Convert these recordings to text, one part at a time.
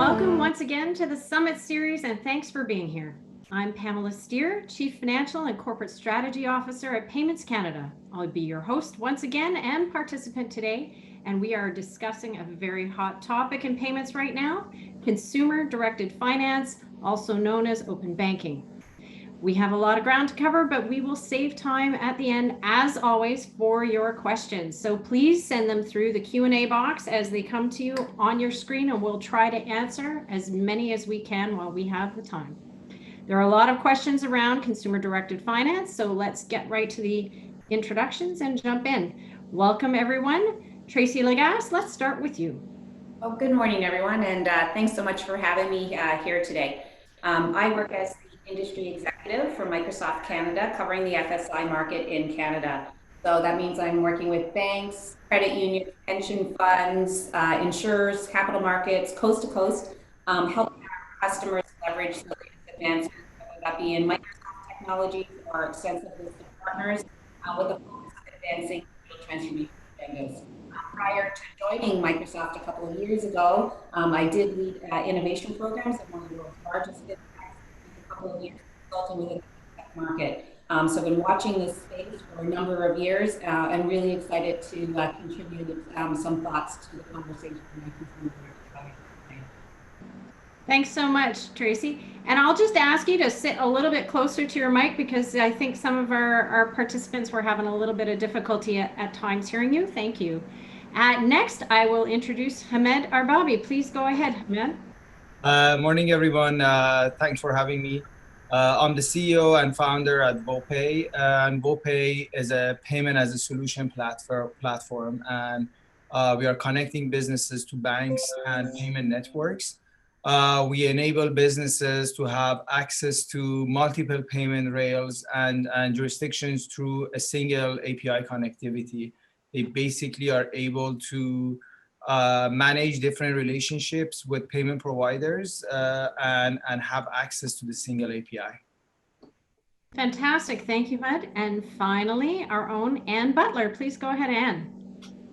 Welcome once again to the Summit Series, and thanks for being here. I'm Pamela Steer, Chief Financial and Corporate Strategy Officer at Payments Canada. I'll be your host once again and participant today, and we are discussing a very hot topic in payments right now, consumer-directed finance, also known as open banking. We have a lot of ground to cover, but we will save time at the end, as always, for your questions. So please send them through the Q&A box as they come to you on your screen, and we'll try to answer as many as we can while we have the time. There are a lot of questions around consumer-directed finance, so let's get right to the introductions and jump in. Welcome, everyone. Tracy Lagasse, let's start with you. Well, good morning, everyone, and thanks so much for having me here today. I work as the industry executive for Microsoft Canada, covering the FSI market in Canada. So that means I'm working with banks, credit unions, pension funds, insurers, capital markets, coast to coast, helping our customers leverage the latest advancements, whether that be in Microsoft technologies or extensive list of partners, with a focus on advancing digital transformation agendas. Prior to joining Microsoft a couple of years ago, I did lead innovation programs at one of the world's largest fintechs, a couple of years consulting within the tech market. So I've been watching this space for a number of years and really excited to contribute some thoughts to the conversation. Thanks so much, Tracy. And I'll just ask you to sit a little bit closer to your mic because I think some of our participants were having a little bit of difficulty at times hearing you. Thank you. Next, I will introduce Hamed Arbabi. Please go ahead, Hamed. Morning, everyone. Thanks for having me. I'm the CEO and founder at VoPay, and VoPay is a payment as a solution platform, and we are connecting businesses to banks and payment networks. We enable businesses to have access to multiple payment rails and jurisdictions through a single API connectivity. They basically are able to manage different relationships with payment providers and have access to the single API. Fantastic. Thank you, Bud. And finally, our own Ann Butler. Please go ahead, Ann.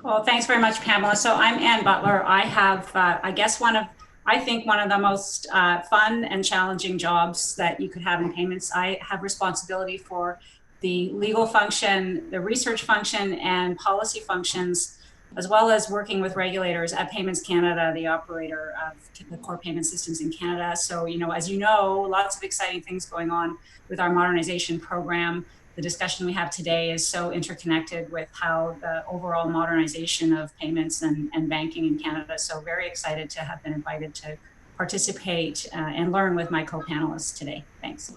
Well, thanks very much, Pamela. So I'm Ann Butler. I have, I guess, one of the most fun and challenging jobs that you could have in payments. I have responsibility for the legal function, the research function, and policy functions, as well as working with regulators at Payments Canada, the operator of the core payment systems in Canada. So, as you know, lots of exciting things going on with our modernization program. The discussion we have today is so interconnected with how the overall modernization of payments and banking in Canada. So very excited to have been invited to participate and learn with my co-panelists today. Thanks.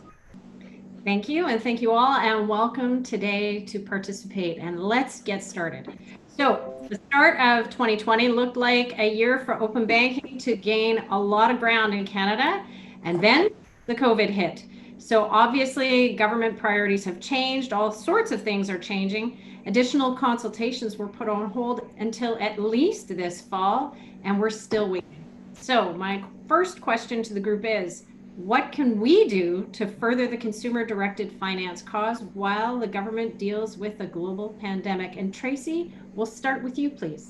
Thank you, and thank you all, and welcome today to participate, and let's get started. So the start of 2020 looked like a year for open banking to gain a lot of ground in Canada, and then the COVID hit. So obviously government priorities have changed, all sorts of things are changing. Additional consultations were put on hold until at least this fall, and we're still waiting. So my first question to the group is, what can we do to further the consumer-directed finance cause while the government deals with a global pandemic? And Tracy, we'll start with you, please.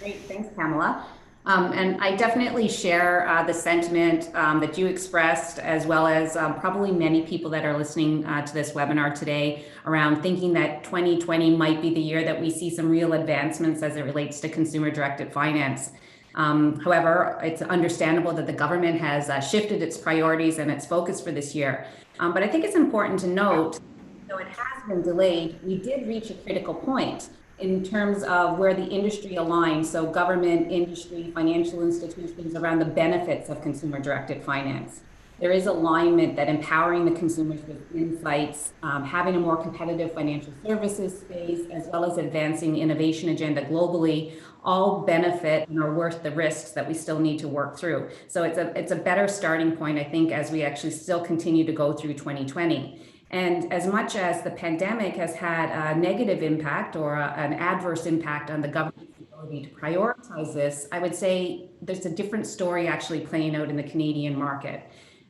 Great, thanks, Pamela. And I definitely share the sentiment that you expressed, as well as probably many people that are listening to this webinar today, around thinking that 2020 might be the year that we see some real advancements as it relates to consumer-directed finance. However, it's understandable that the government has shifted its priorities and its focus for this year. But I think it's important to note, though it has been delayed, we did reach a critical point in terms of where the industry aligns. So government, industry, financial institutions around the benefits of consumer-directed finance. There is alignment that empowering the consumers with insights, having a more competitive financial services space, as well as advancing the innovation agenda globally, all benefit and are worth the risks that we still need to work through. So it's a better starting point, I think, as we actually still continue to go through 2020. And as much as the pandemic has had a negative impact or an adverse impact on the government's ability to prioritize this, I would say there's a different story actually playing out in the Canadian market.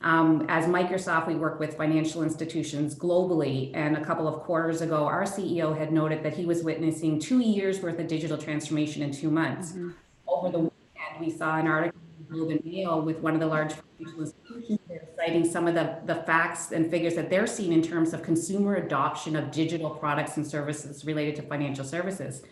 As Microsoft, we work with financial institutions globally, and a couple of quarters ago, our CEO had noted that he was witnessing 2 years worth of digital transformation in 2 months. Over the weekend, we saw an article in Globe and Mail with one of the large financial institutions. They're citing some of the facts and figures that they're seeing in terms of consumer adoption of digital products and services related to financial services.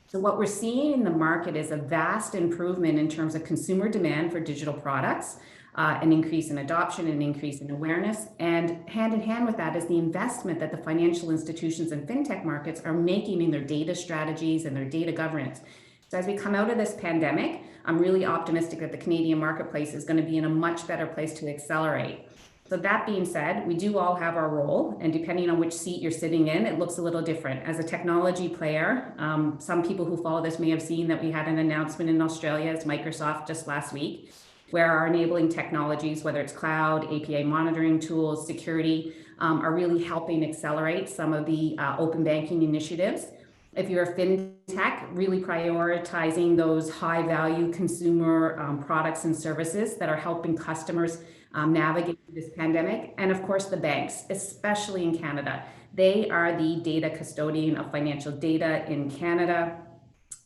So what we're seeing in the market is a vast improvement in terms of consumer demand for digital products, an increase in adoption, an increase in awareness, and hand in hand with that is the investment that the financial institutions and fintech markets are making in their data strategies and their data governance. So as we come out of this pandemic, I'm really optimistic that the Canadian marketplace is going to be in a much better place to accelerate. So that being said, we do all have our role, and depending on which seat you're sitting in, it looks a little different. As a technology player, some people who follow this may have seen that we had an announcement in Australia as Microsoft just last week, where our enabling technologies, whether it's cloud, API monitoring tools, security, are really helping accelerate some of the open banking initiatives. If you're a fintech, really prioritizing those high value consumer products and services that are helping customers navigate this pandemic. And of course, the banks, especially in Canada, they are the data custodian of financial data in Canada.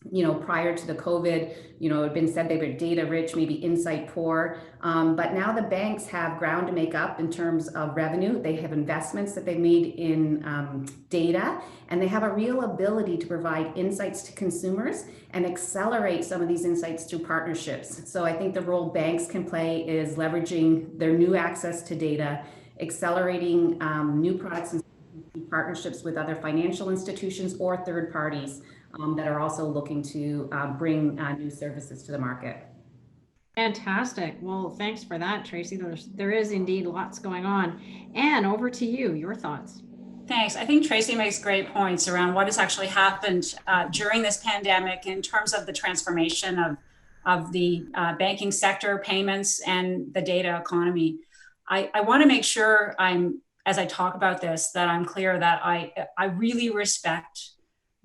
You know, prior to the COVID, you know, it had been said they were data rich, maybe insight poor. But now the banks have ground to make up in terms of revenue. They have investments that they made in data, and they have a real ability to provide insights to consumers and accelerate some of these insights through partnerships. So I think the role banks can play is leveraging their new access to data, accelerating new products and partnerships with other financial institutions or third parties that are also looking to bring new services to the market. Fantastic. Well, thanks for that, Tracy. There is indeed lots going on. Anne, over to you. Your thoughts. Thanks. I think Tracy makes great points around what has actually happened during this pandemic in terms of the transformation of the banking sector, payments, and the data economy. I want to make sure as I talk about this, that I'm clear that I really respect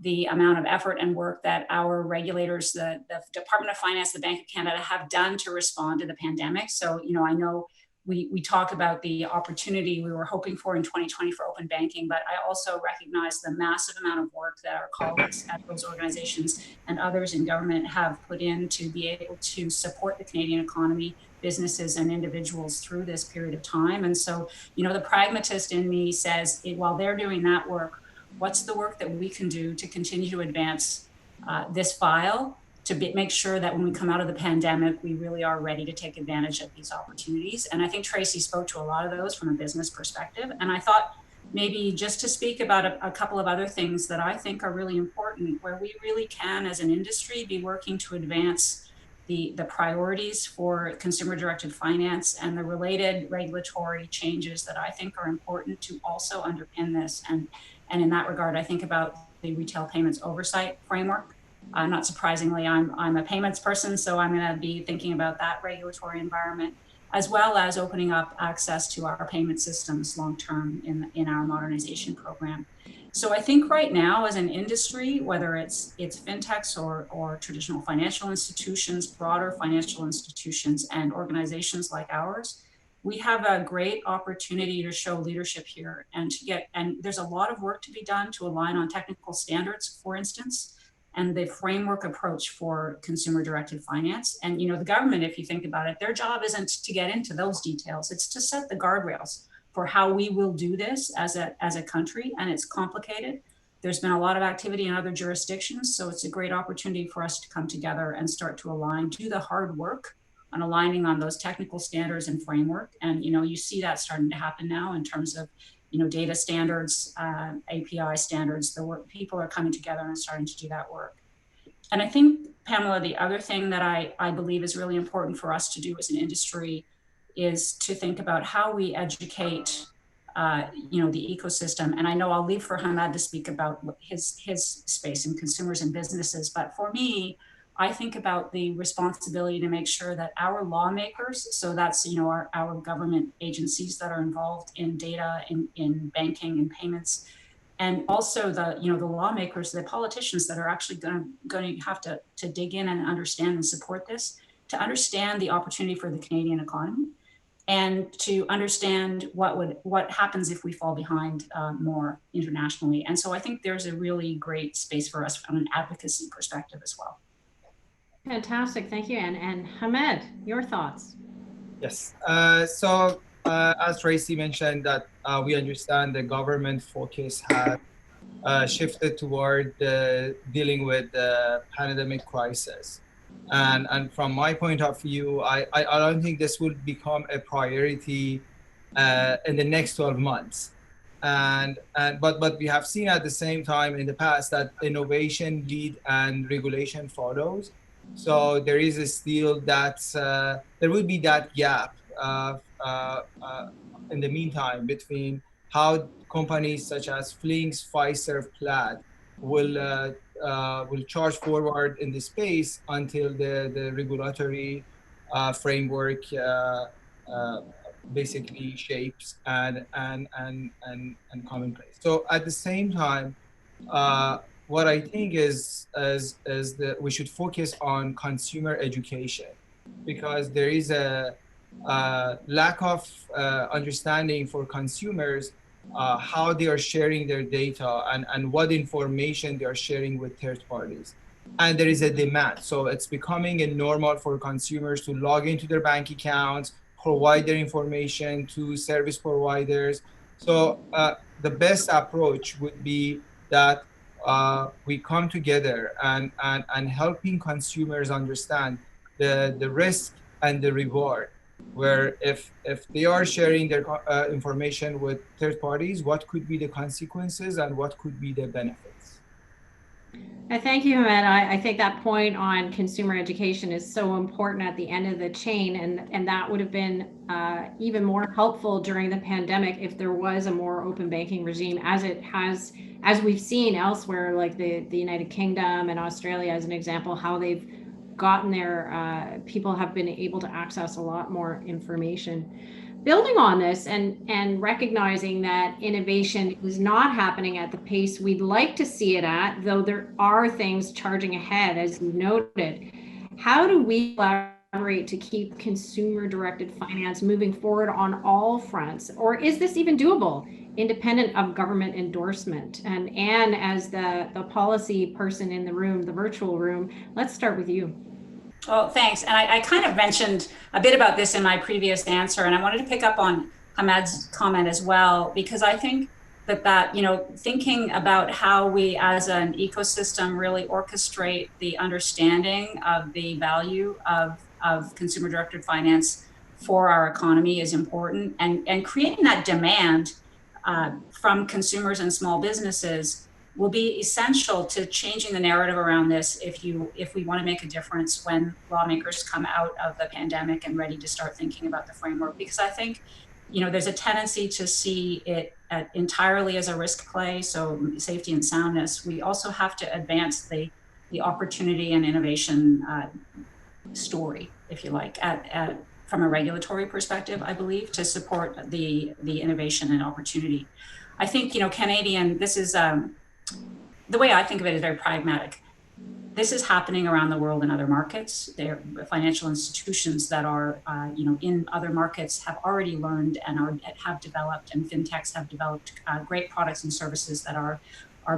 the amount of effort and work that our regulators, the Department of Finance, the Bank of Canada have done to respond to the pandemic. So, you know, I know we talk about the opportunity we were hoping for in 2020 for open banking, but I also recognize the massive amount of work that our colleagues at those organizations and others in government have put in to be able to support the Canadian economy, businesses and individuals through this period of time. And so, you know, the pragmatist in me says, while they're doing that work, what's the work that we can do to continue to advance this file to make sure that when we come out of the pandemic, we really are ready to take advantage of these opportunities. And I think Tracy spoke to a lot of those from a business perspective. And I thought maybe just to speak about a couple of other things that I think are really important, where we really can, as an industry, be working to advance the priorities for consumer-directed finance and the related regulatory changes that I think are important to also underpin this. And in that regard, I think about the Retail Payments Oversight framework. Not surprisingly, I'm a payments person, so I'm going to be thinking about that regulatory environment, as well as opening up access to our payment systems long-term in our modernization program. So I think right now, as an industry, whether it's fintechs or traditional financial institutions, broader financial institutions, and organizations like ours, we have a great opportunity to show leadership here and there's a lot of work to be done to align on technical standards, for instance, and the framework approach for consumer-directed finance. And, you know, the government, if you think about it, their job isn't to get into those details. It's to set the guardrails for how we will do this as a country, and it's complicated. There's been a lot of activity in other jurisdictions, so it's a great opportunity for us to come together and start to align, do the hard work on aligning on those technical standards and framework. And, you know, you see that starting to happen now in terms of, you know, data standards, API standards, the work, people are coming together and starting to do that work. And I think, Pamela, the other thing that I believe is really important for us to do as an industry is to think about how we educate, you know, the ecosystem. And I know I'll leave for Hamed to speak about his space in consumers and businesses, but for me, I think about the responsibility to make sure that our lawmakers, so that's, you know, our government agencies that are involved in data, in banking and payments, and also the, you know, the lawmakers, the politicians that are actually going to have to dig in and understand and support this, to understand the opportunity for the Canadian economy, and to understand what happens if we fall behind more internationally. And so I think there's a really great space for us from an advocacy perspective as well. Fantastic. Thank you. And Hamed, your thoughts? Yes. As Tracy mentioned, that we understand the government focus has shifted toward dealing with the pandemic crisis. And from my point of view, I don't think this will become a priority in the next 12 months. But we have seen at the same time in the past that innovation lead and regulation follows. So there is still that there will be that gap in the meantime between how companies such as Flinks, Fiserv, Plaid will charge forward in the space until the regulatory framework basically shapes and come in place. So at the same time, what I think is that we should focus on consumer education, because there is a lack of understanding for consumers how they are sharing their data and what information they are sharing with third parties. And there is a demand. So it's becoming a normal for consumers to log into their bank accounts, provide their information to service providers. So the best approach would be that we come together and helping consumers understand the risk and the reward, where if they are sharing their information with third parties, what could be the consequences and what could be the benefits. Thank you, Hamed. I think that point on consumer education is so important at the end of the chain, and that would have been even more helpful during the pandemic if there was a more open banking regime, as we've seen elsewhere, like the United Kingdom and Australia as an example, how they've gotten their people have been able to access a lot more information. Building on this and recognizing that innovation is not happening at the pace we'd like to see it at, though there are things charging ahead, as you noted, how do we collaborate to keep consumer-directed finance moving forward on all fronts? Or is this even doable, independent of government endorsement? And Anne, as the policy person in the room, the virtual room, let's start with you. Well, thanks. And I kind of mentioned a bit about this in my previous answer, and I wanted to pick up on Hamed's comment as well, because I think that thinking about how we as an ecosystem really orchestrate the understanding of the value of consumer-directed finance for our economy is important, and creating that demand from consumers and small businesses will be essential to changing the narrative around this if we want to make a difference when lawmakers come out of the pandemic and ready to start thinking about the framework. Because I think, there's a tendency to see it entirely as a risk play, so safety and soundness. We also have to advance the opportunity and innovation story, if you like, from a regulatory perspective, I believe, to support the innovation and opportunity. I think, Canadian, this is the way I think of it is very pragmatic. This is happening around the world in other markets. There are financial institutions that are, in other markets have already learned and have developed, and fintechs have developed great products and services that are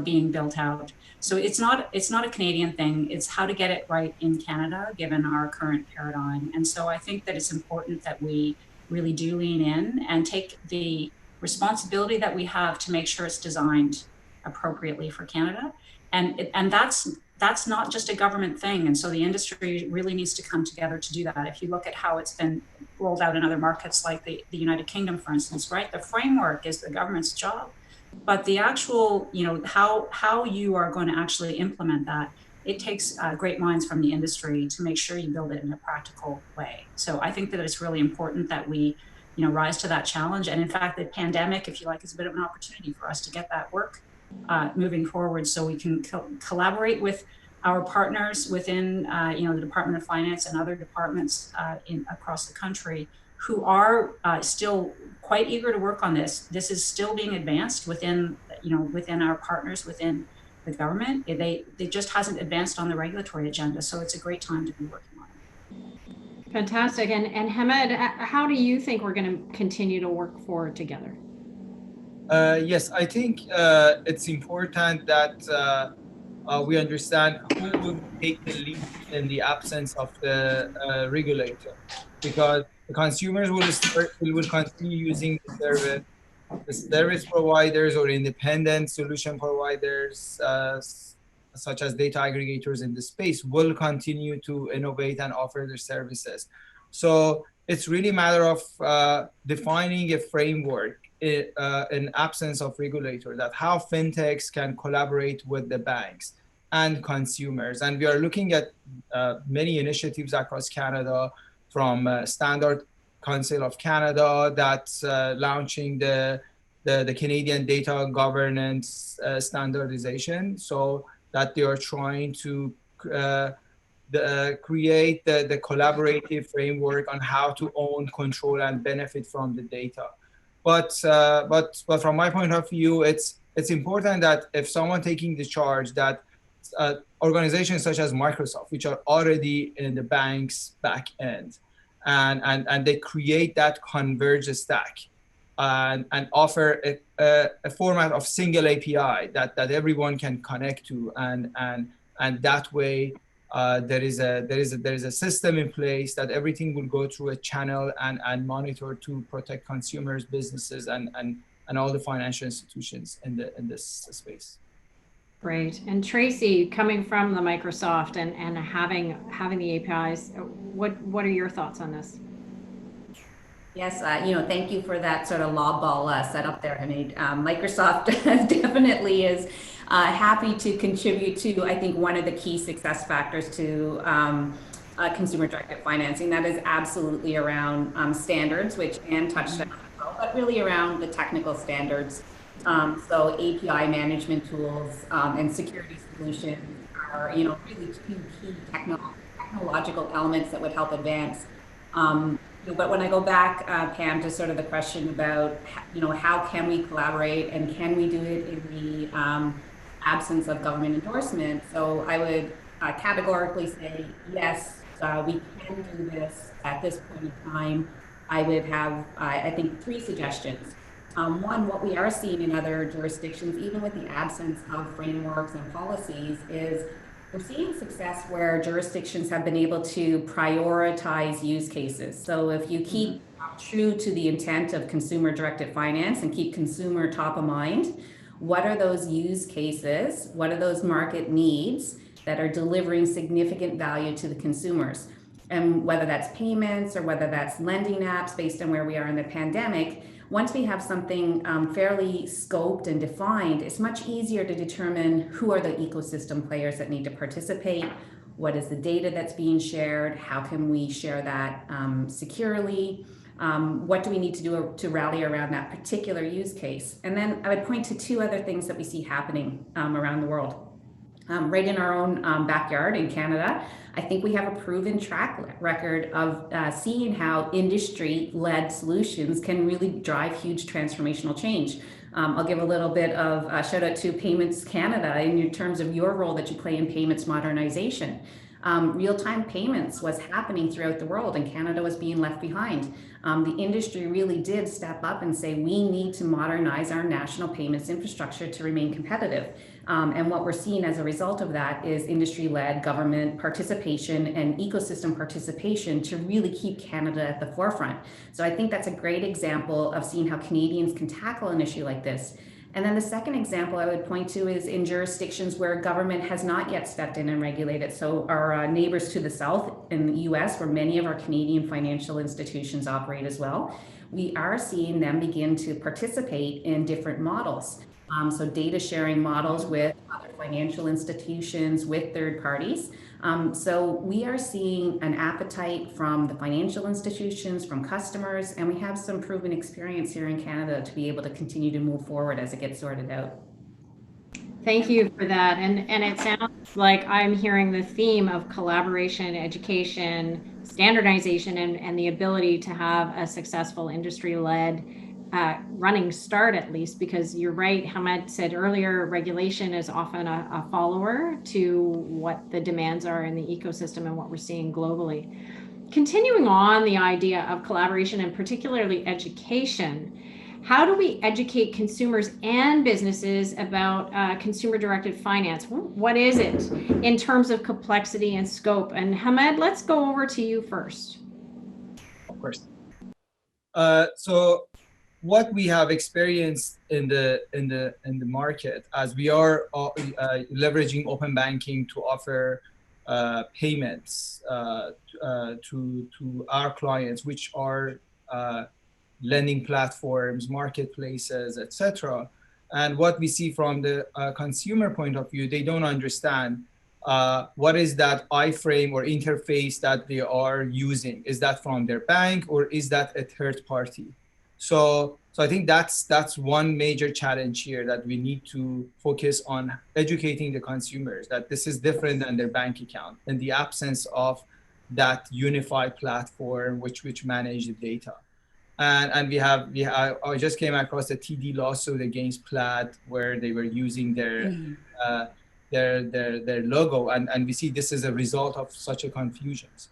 being built out. So it's not a Canadian thing. It's how to get it right in Canada, given our current paradigm. And so I think that it's important that we really do lean in and take the responsibility that we have to make sure it's designed appropriately for Canada. And that's not just a government thing. And so the industry really needs to come together to do that. If you look at how it's been rolled out in other markets, like the United Kingdom, for instance, right? The framework is the government's job, but the actual, how you are going to actually implement that, it takes great minds from the industry to make sure you build it in a practical way. So I think that it's really important that we, rise to that challenge. And in fact, the pandemic, if you like, is a bit of an opportunity for us to get that work moving forward, so we can collaborate with our partners within, the Department of Finance and other departments across the country who are still quite eager to work on this. This is still being advanced within our partners within the government. It just hasn't advanced on the regulatory agenda, so it's a great time to be working on it. Fantastic. And Hamed, how do you think we're going to continue to work forward together? Yes, I think it's important that we understand who will take the lead in the absence of the regulator, because the consumers will continue using the service providers or independent solution providers, such as data aggregators in the space, will continue to innovate and offer their services. So it's really a matter of defining a framework in absence of regulator, that how fintechs can collaborate with the banks and consumers. And we are looking at many initiatives across Canada, from Standard Council of Canada that's launching the Canadian data governance standardization, so that they are trying to create the collaborative framework on how to own, control, and benefit from the data. But from my point of view, it's important that if someone taking the charge, that organizations such as Microsoft, which are already in the bank's back end, and they create that converged stack and offer a format of single API that everyone can connect to, and that way there is a system in place that everything will go through a channel and monitor to protect consumers, businesses, and all the financial institutions in this space. Great. And Tracy, coming from the Microsoft and having the APIs, what are your thoughts on this? Yes, thank you for that sort of lob ball set up there, Hamid. Microsoft definitely is happy to contribute to, I think, one of the key success factors to consumer-directed financing. That is absolutely around standards, which Anne touched on, but really around the technical standards. So API management tools and security solutions are, really two key technological elements that would help advance. But when I go back, Pam, to sort of the question about, how can we collaborate and can we do it in the absence of government endorsement? So I would categorically say, yes, we can do this at this point in time. I would have, I think, 3 suggestions. One, what we are seeing in other jurisdictions, even with the absence of frameworks and policies, is we're seeing success where jurisdictions have been able to prioritize use cases. So if you keep true to the intent of consumer-directed finance and keep consumer top of mind, what are those use cases? What are those market needs that are delivering significant value to the consumers? And whether that's payments or whether that's lending apps, based on where we are in the pandemic, once we have something fairly scoped and defined, it's much easier to determine who are the ecosystem players that need to participate, what is the data that's being shared, how can we share that securely, what do we need to do to rally around that particular use case. And then I would point to 2 other things that we see happening around the world. Right in our own backyard in Canada, I think we have a proven track record of seeing how industry-led solutions can really drive huge transformational change. I'll give a little bit of a shout out to Payments Canada in terms of your role that you play in payments modernization. Real-time payments was happening throughout the world and Canada was being left behind. The industry really did step up and say, we need to modernize our national payments infrastructure to remain competitive. And what we're seeing as a result of that is industry-led government participation and ecosystem participation to really keep Canada at the forefront. So I think that's a great example of seeing how Canadians can tackle an issue like this. And then the second example I would point to is in jurisdictions where government has not yet stepped in and regulated. So our neighbors to the south in the US, where many of our Canadian financial institutions operate as well, we are seeing them begin to participate in different models. So data sharing models with other financial institutions, with third parties. So we are seeing an appetite from the financial institutions, from customers, and we have some proven experience here in Canada to be able to continue to move forward as it gets sorted out. Thank you for that. And it sounds like I'm hearing the theme of collaboration, education, standardization, and the ability to have a successful industry-led running start, at least, because you're right, Hamid said earlier, regulation is often a follower to what the demands are in the ecosystem and what we're seeing globally. Continuing on the idea of collaboration and particularly education, How do we educate consumers and businesses about consumer-directed finance? What is it in terms of complexity and scope? And Hamed, let's go over to you first. Of course. So what we have experienced in the market, as we are leveraging open banking to offer payments to our clients, which are lending platforms, marketplaces, etc. And what we see from the consumer point of view, they don't understand what is that iframe or interface that they are using. Is that from their bank or is that a third party? So I think that's one major challenge here, that we need to focus on educating the consumers that this is different than their bank account, in the absence of that unified platform which manage the data. And I just came across a TD lawsuit against Plaid where they were using their logo, and we see this is a result of such a confusions.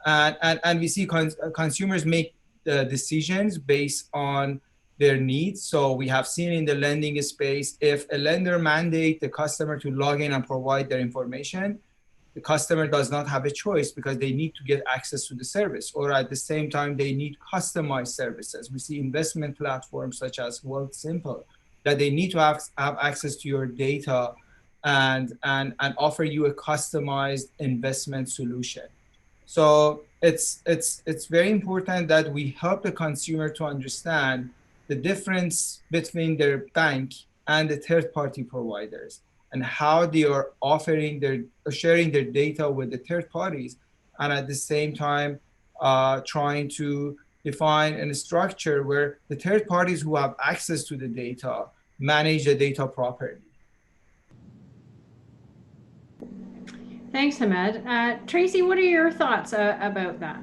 And we see consumers make the decisions based on their needs. So we have seen in the lending space, if a lender mandate the customer to log in and provide their information, the customer does not have a choice because they need to get access to the service, or at the same time, they need customized services. We see investment platforms such as Wealthsimple that they need to have access to your data and offer you a customized investment solution. So it's very important that we help the consumer to understand the difference between their bank and the third-party providers, and how they are sharing their data with the third parties, and at the same time trying to define a structure where the third parties who have access to the data manage the data properly. Thanks, Hamed. Tracy, what are your thoughts about that?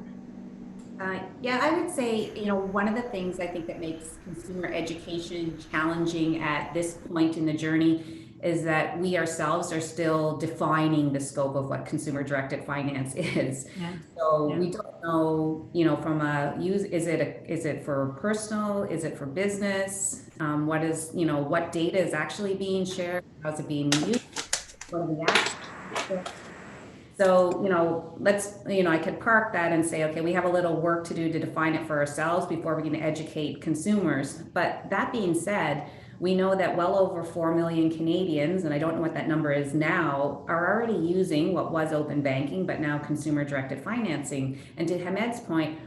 Yeah, I would say, one of the things I think that makes consumer education challenging at this point in the journey is that we ourselves are still defining the scope of what consumer-directed finance is. Yeah. So we don't know, from a use, is it for personal? Is it for business? What data is actually being shared? How's it being used? What are the actions? So, I could park that and say, okay, we have a little work to do to define it for ourselves before we can educate consumers. But that being said, we know that well over 4 million Canadians, and I don't know what that number is now, are already using what was open banking, but now consumer-directed financing. And to Hamed's point,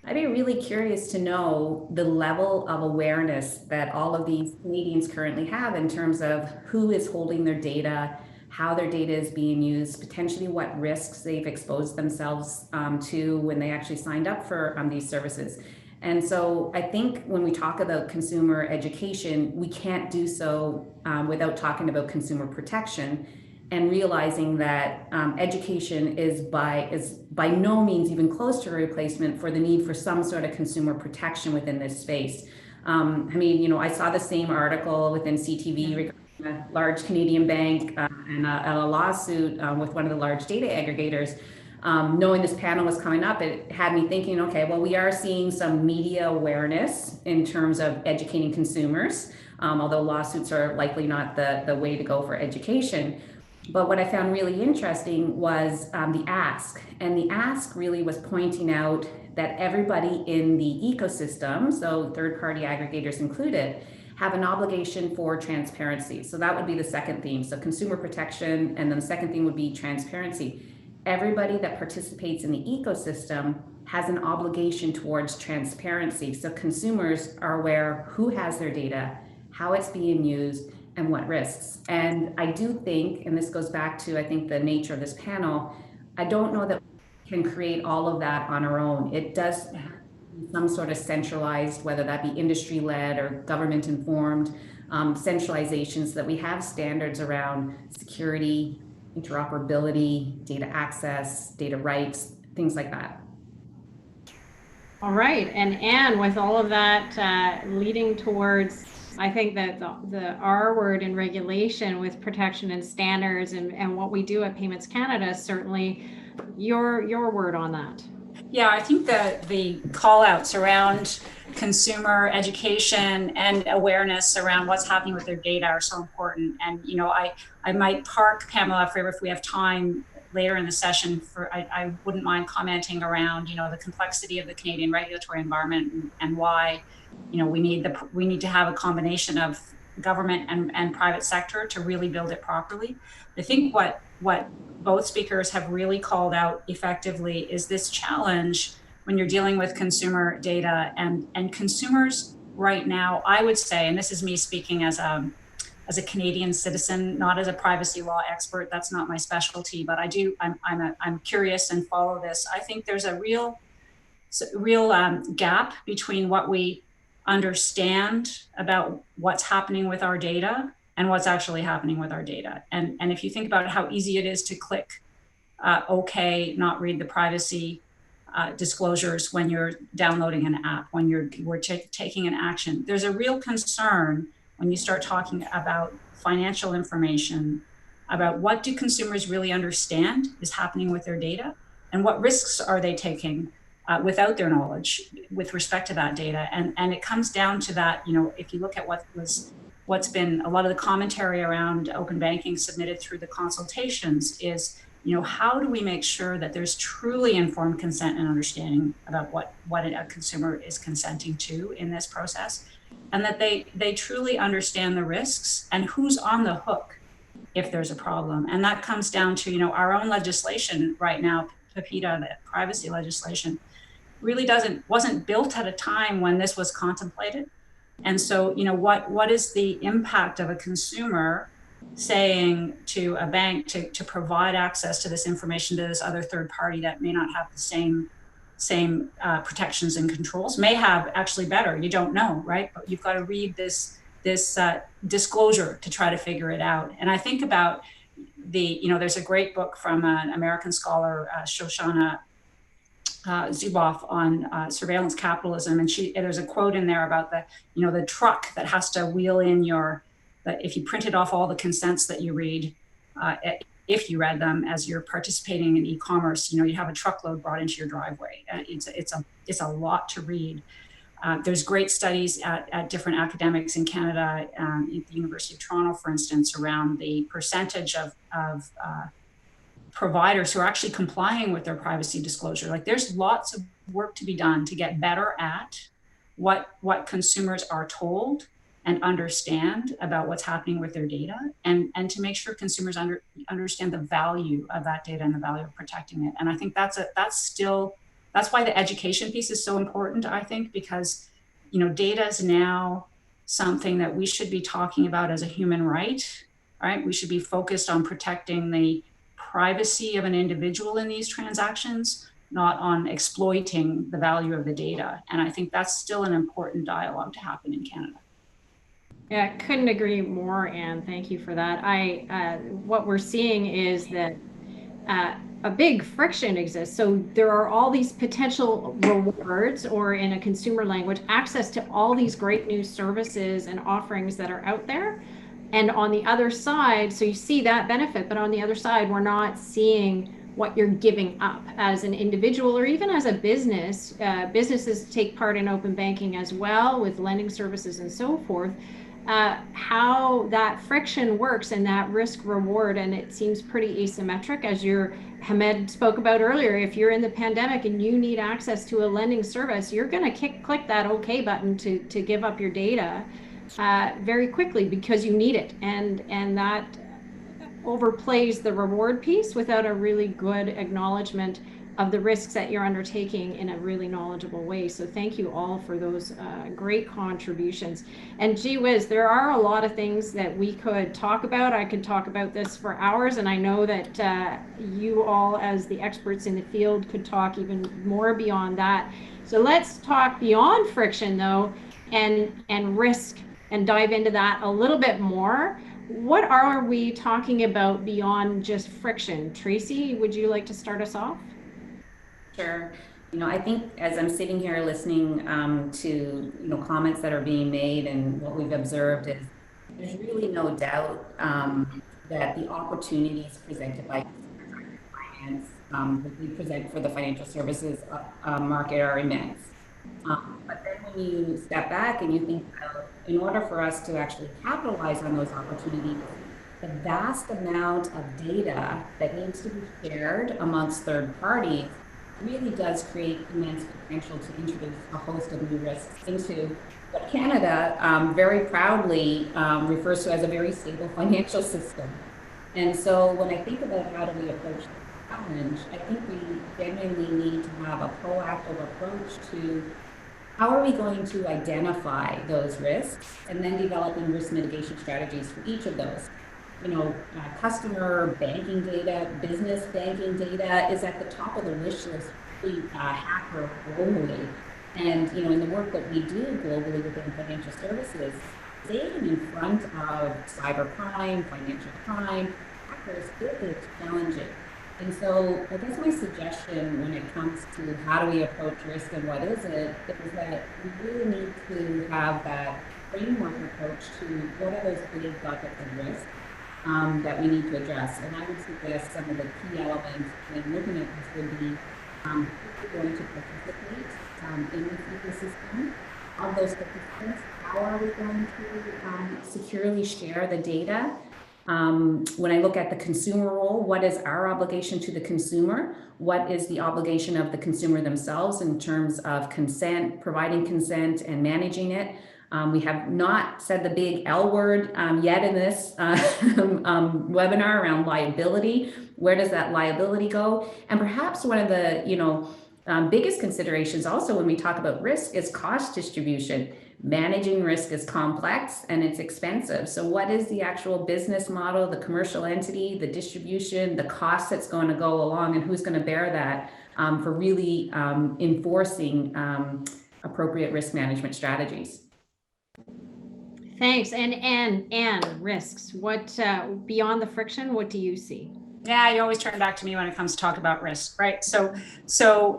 I'd be really curious to know the level of awareness that all of these Canadians currently have in terms of who is holding their data, how their data is being used, potentially what risks they've exposed themselves to when they actually signed up for these services. And so I think when we talk about consumer education, we can't do so without talking about consumer protection, and realizing that education is by no means even close to a replacement for the need for some sort of consumer protection within this space. I saw the same article within CTV regarding a large Canadian bank and a lawsuit with one of the large data aggregators. Knowing this panel was coming up, it had me thinking, okay, well, we are seeing some media awareness in terms of educating consumers, although lawsuits are likely not the way to go for education. But what I found really interesting was the ask. And the ask really was pointing out that everybody in the ecosystem, so third-party aggregators included, have an obligation for transparency. So that would be the second theme. So consumer protection, and then the second thing would be transparency. Everybody that participates in the ecosystem has an obligation towards transparency. So consumers are aware who has their data, how it's being used, and what risks. And I do think, and this goes back to, I think, the nature of this panel, I don't know that we can create all of that on our own. It does have some sort of centralized, whether that be industry-led or government-informed centralizations, so that we have standards around security, interoperability, data access, data rights, things like that. All right, and Anne, with all of that leading towards, I think that the R word in regulation with protection and standards and what we do at Payments Canada, certainly your word on that. Yeah, I think the call outs around consumer education and awareness around what's happening with their data are so important. And, you know, I might park, Pamela, for if we have time later in the session, for I wouldn't mind commenting around, you know, the complexity of the Canadian regulatory environment and why, you know, we need to have a combination of government and private sector to really build it properly. I think what both speakers have really called out effectively is this challenge when you're dealing with consumer data and consumers right now, I would say, and this is me speaking as a Canadian citizen, not as a privacy law expert, that's not my specialty, but I'm curious and follow this. I think there's a real gap between what we understand about what's happening with our data and what's actually happening with our data. And if you think about how easy it is to click okay, not read the privacy disclosures when you're downloading an app, when we're taking an action. There's a real concern when you start talking about financial information, about what do consumers really understand is happening with their data, and what risks are they taking without their knowledge with respect to that data. And it comes down to that, you know, if you look at what's been a lot of the commentary around open banking submitted through the consultations is, you know, how do we make sure that there's truly informed consent and understanding about what a consumer is consenting to in this process, and that they truly understand the risks and who's on the hook if there's a problem. And that comes down to, you know, our own legislation right now, PIPEDA, the privacy legislation, really wasn't built at a time when this was contemplated. And so, you know, what is the impact of a consumer saying to a bank to provide access to this information to this other third party that may not have the same protections and controls, may have actually better, you don't know, right? But you've got to read this disclosure to try to figure it out. And I think about there's a great book from an American scholar, Shoshana Zuboff, on surveillance capitalism. And there's a quote in there about the truck that has to wheel in that if you printed off all the consents that you read, if you read them as you're participating in e-commerce, you know, you have a truckload brought into your driveway. It's a lot to read. There's great studies at different academics in Canada, at the University of Toronto, for instance, around the percentage of providers who are actually complying with their privacy disclosure. Like, there's lots of work to be done to get better at what consumers are told and understand about what's happening with their data, and to make sure consumers understand the value of that data and the value of protecting it. And I think that's why the education piece is so important, I think, because, you know, data is now something that we should be talking about as a human right? We should be focused on protecting the privacy of an individual in these transactions, not on exploiting the value of the data. And I think that's still an important dialogue to happen in Canada. Yeah, couldn't agree more, Anne. Thank you for that. What we're seeing is that a big friction exists. So there are all these potential rewards, or in a consumer language, access to all these great new services and offerings that are out there. And on the other side, so you see that benefit, but on the other side, we're not seeing what you're giving up as an individual or even as a business. Businesses take part in open banking as well, with lending services and so forth. How that friction works and that risk reward, and it seems pretty asymmetric, as Hamed spoke about earlier. If you're in the pandemic and you need access to a lending service, you're going to click that OK button to give up your data very quickly because you need it, and that overplays the reward piece without a really good acknowledgement of the risks that you're undertaking in a really knowledgeable way. So thank you all for those great contributions. And gee whiz, there are a lot of things that we could talk about. I could talk about this for hours, and I know that you all, as the experts in the field, could talk even more beyond that. So let's talk beyond friction, though, and risk, and dive into that a little bit more. What are we talking about beyond just friction? Tracy, would you like to start us off? Sure. You know, I think as I'm sitting here listening to, you know, comments that are being made and what we've observed, is there's really no doubt that the opportunities presented by finance that we present for the financial services market are immense. But then when you step back and you think about, in order for us to actually capitalize on those opportunities, the vast amount of data that needs to be shared amongst third parties really does create immense potential to introduce a host of new risks into what Canada very proudly refers to as a very stable financial system. And so when I think about how do we approach the challenge, I think we genuinely need to have a proactive approach to how are we going to identify those risks and then developing risk mitigation strategies for each of those. Customer banking data, business banking data is at the top of the wish list for hacker globally. And in the work that we do globally within financial services, staying in front of cybercrime, financial crime, hackers, it is challenging. And so I guess my suggestion when it comes to how do we approach risk and what is it, is that we really need to have that framework approach to what are those big buckets of risk that we need to address. And I would suggest some of the key elements when looking at this would be who is going to participate in this ecosystem. Of those participants, how are we going to securely share the data? When I look at the consumer role, what is our obligation to the consumer? What is the obligation of the consumer themselves in terms of consent, providing consent and managing it? We have not said the big L word yet in this webinar around liability. Where does that liability go? And perhaps one of the biggest considerations also when we talk about risk is cost distribution. Managing risk is complex and it's expensive. So what is the actual business model, the commercial entity, the distribution, the cost that's going to go along, and who's going to bear that for really enforcing appropriate risk management strategies? Thanks. And risks. What beyond the friction, what do you see? Yeah, you always turn back to me when it comes to talk about risk, right? So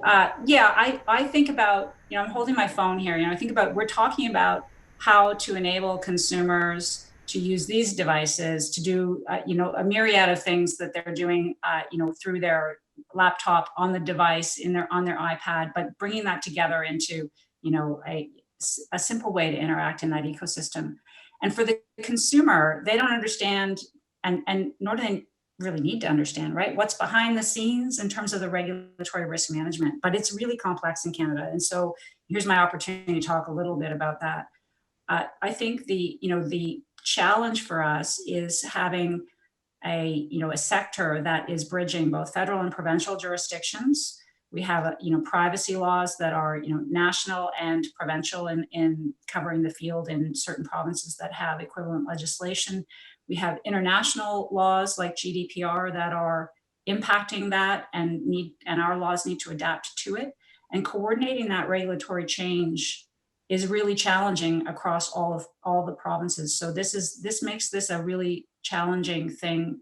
I think about, I'm holding my phone here, I think about, we're talking about how to enable consumers to use these devices to do, a myriad of things that they're doing, through their laptop, on the device, on their iPad, but bringing that together into, a simple way to interact in that ecosystem. And for the consumer, they don't understand, and nor do they really need to understand, right, what's behind the scenes in terms of the regulatory risk management, but it's really complex in Canada. And so here's my opportunity to talk a little bit about that. I think the challenge for us is having a sector that is bridging both federal and provincial jurisdictions. We have privacy laws that are national and provincial in covering the field in certain provinces that have equivalent legislation. We have international laws like GDPR that are impacting that, and our laws need to adapt to it. And coordinating that regulatory change is really challenging across all the provinces. So this makes this a really challenging thing